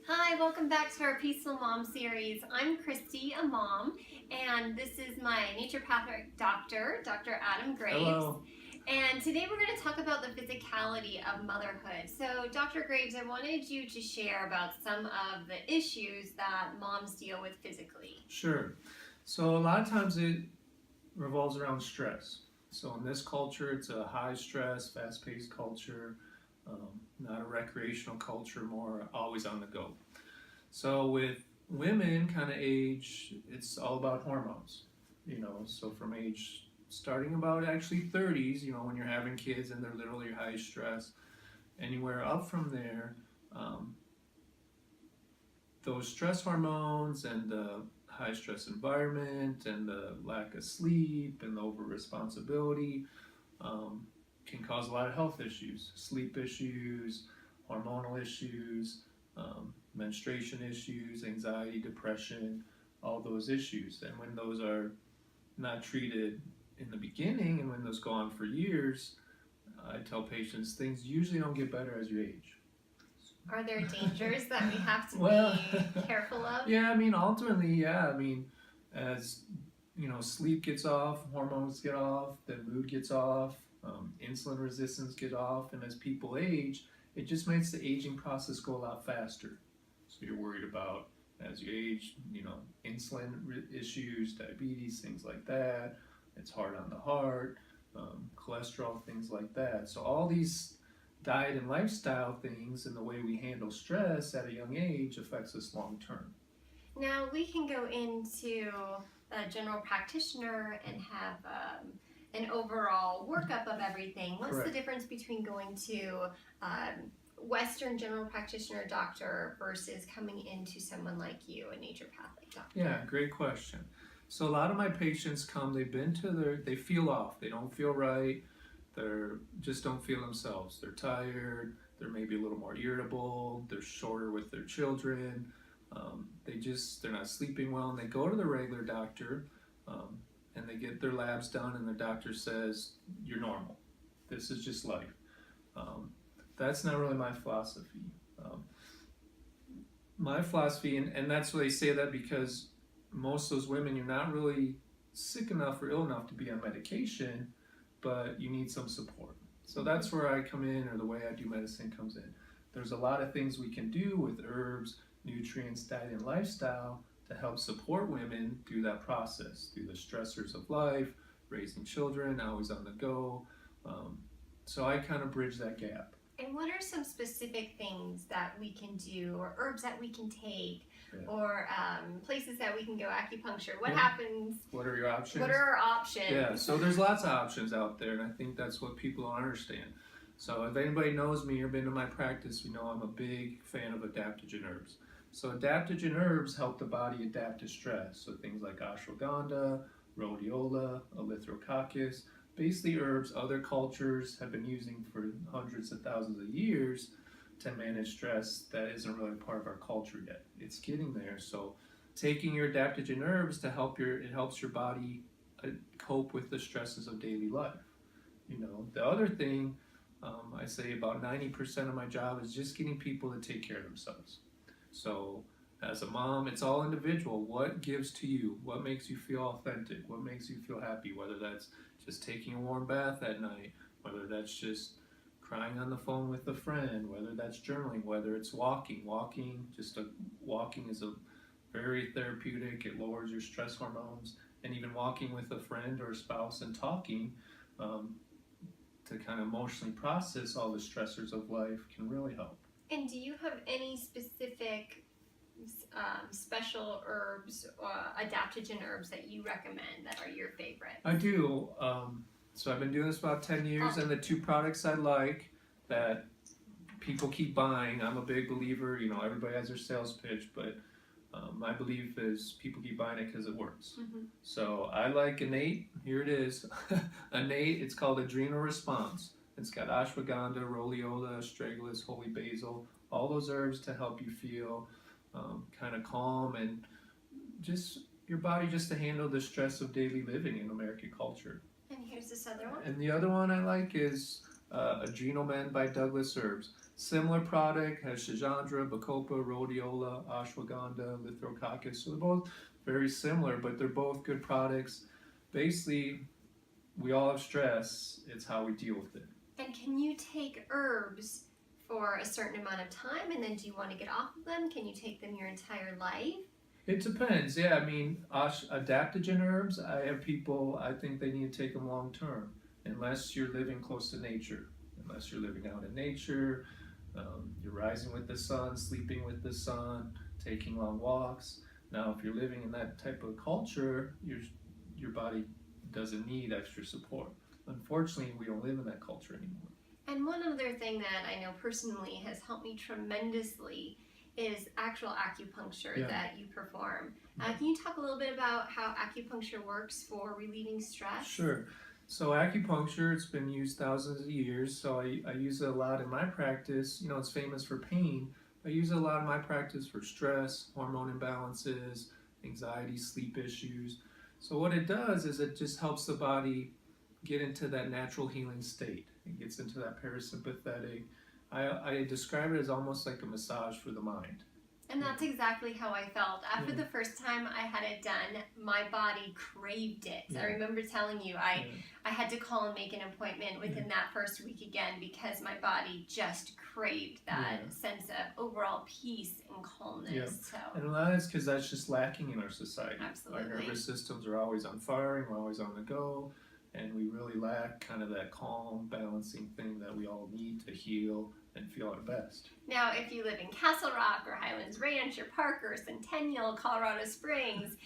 Hi, welcome back to our Peaceful Mom series. I'm Christy, a mom, and this is my naturopathic doctor, Dr. Adam Graves. Hello. And today we're going to talk about the physicality of motherhood. So, Dr. Graves, I wanted you to share about some of the issues that moms deal with physically. Sure. So a lot of times it revolves around stress. So in this culture, it's a high stress, fast paced culture, not a recreational culture, more always on the go. So with women kind of age, it's all about hormones, so from age starting about actually 30s, when you're having kids and they're literally high stress, anywhere up from there, um, those stress hormones and the high stress environment and the lack of sleep and the over responsibility can cause a lot of health issues, sleep issues, hormonal issues, menstruation issues, anxiety, depression, all those issues. And when those are not treated in the beginning and when those go on for years, I tell patients things usually don't get better as you age. Are there dangers that we have to Well, be careful of? yeah, ultimately, yeah. As sleep gets off, hormones get off, then mood gets off, insulin resistance get off, and as people age, it just makes the aging process go a lot faster. So you're worried about as you age, issues, diabetes, things like that. It's hard on the heart, cholesterol, things like that. So all these diet and lifestyle things and the way we handle stress at a young age affects us long term. Now, we can go into a general practitioner and have an overall workup of everything. What's Correct. the difference between going to Western general practitioner doctor versus coming into someone like you, a naturopathic doctor? Yeah, great question. So a lot of my patients come, they feel off, they don't feel right, they're just don't feel themselves. They're tired, they're maybe a little more irritable, they're shorter with their children, they're not sleeping well, and they go to the regular doctor, and they get their labs done, and the doctor says, "You're normal. This is just life." That's not really my philosophy. My philosophy, and that's why they say that, because most of those women, you're not really sick enough or ill enough to be on medication, but you need some support. So that's where I come in, or the way I do medicine comes in. There's a lot of things we can do with herbs, nutrients, diet, and lifestyle to help support women through that process, through the stressors of life, raising children, always on the go. So I kind of bridge that gap. And what are some specific things that we can do, or herbs that we can take, Yeah. or places that we can go acupuncture? What Yeah. happens? What are your options? What are our options? Yeah, so there's lots of options out there, and I think that's what people don't understand. So if anybody knows me or been to my practice, I'm a big fan of adaptogen herbs. So adaptogen herbs help the body adapt to stress. So things like ashwagandha, rhodiola, erythrococcus, basically herbs other cultures have been using for hundreds of thousands of years to manage stress that isn't really part of our culture yet. It's getting there. So taking your adaptogen herbs to it helps your body cope with the stresses of daily life. The other thing, I say about 90% of my job is just getting people to take care of themselves. So as a mom, it's all individual. What gives to you? What makes you feel authentic? What makes you feel happy? Whether that's just taking a warm bath at night, whether that's just crying on the phone with a friend, whether that's journaling, whether it's walking. Walking is a very therapeutic. It lowers your stress hormones, and even walking with a friend or a spouse and talking to kind of emotionally process all the stressors of life can really help. And do you have any specific special herbs, adaptogen herbs that you recommend that are your favorite? I do. So I've been doing this about 10 years, and the two products I like that people keep buying, I'm a big believer, everybody has their sales pitch, but my belief is people keep buying it because it works. Mm-hmm. So I like Innate. Here it is. Innate, it's called Adrenal Response. It's got ashwagandha, rhodiola, astragalus, holy basil, all those herbs to help you feel kind of calm and just your body just to handle the stress of daily living in American culture. And here's this other one. And the other one I like is Adrenal Men by Douglas Herbs. Similar product, has Shijandra, Bacopa, Rhodiola, Ashwagandha, Lithococcus. So they're both very similar, but they're both good products. Basically, we all have stress. It's how we deal with it. And can you take herbs for a certain amount of time, and then do you want to get off of them? Can you take them your entire life? It depends. Yeah, I mean, adaptogen herbs, I have people, I think they need to take them long term, unless you're living close to nature. Unless you're living out in nature, you're rising with the sun, sleeping with the sun, taking long walks. Now, if you're living in that type of culture, your body doesn't need extra support. Unfortunately, we don't live in that culture anymore. And one other thing that I know personally has helped me tremendously is actual acupuncture that you perform. Can you talk a little bit about how acupuncture works for relieving stress? Sure. So acupuncture, it's been used thousands of years, so I use it a lot in my practice. You know, it's famous for pain. I use it a lot in my practice for stress, hormone imbalances, anxiety, sleep issues. So what it does is it just helps the body get into that natural healing state. It gets into that parasympathetic. I describe it as almost like a massage for the mind. And that's exactly how I felt. After the first time I had it done, my body craved it. I remember telling you, I had to call and make an appointment within that first week again because my body just craved that sense of overall peace and calmness. So. And a lot of it's because that's just lacking in our society. Absolutely. Our nervous systems are always on firing, we're always on the go, and we really lack kind of that calm, balancing thing that we all need to heal and feel our best. Now, if you live in Castle Rock or Highlands Ranch or Parker, Centennial, Colorado Springs,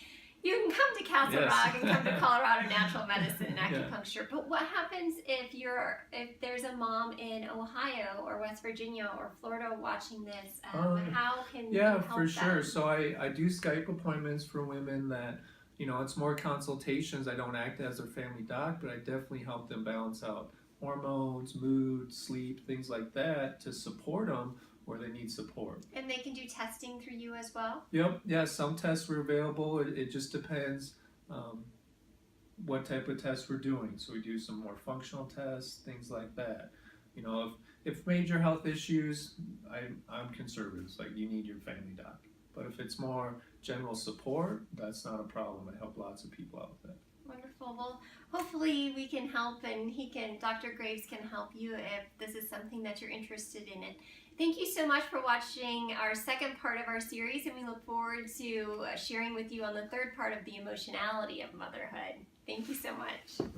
you can come to Castle Rock and come to Colorado Natural Medicine and Acupuncture. But what happens if there's a mom in Ohio or West Virginia or Florida watching this? How can you help for sure. them? So I do Skype appointments for women that, you know, it's more consultations. I don't act as their family doc, but I definitely help them balance out hormones, mood, sleep, things like that to support them where they need support. And they can do testing through you as well? Yep, yeah, some tests are available. It just depends what type of tests we're doing. So we do some more functional tests, things like that. You know, if major health issues, I'm conservative. It's like you need your family doc. But if it's more general support, that's not a problem. I help lots of people out with that. Wonderful. Well, hopefully we can help, and Dr. Graves can help you if this is something that you're interested in. And thank you so much for watching our second part of our series, and we look forward to sharing with you on the third part of the emotionality of motherhood. Thank you so much.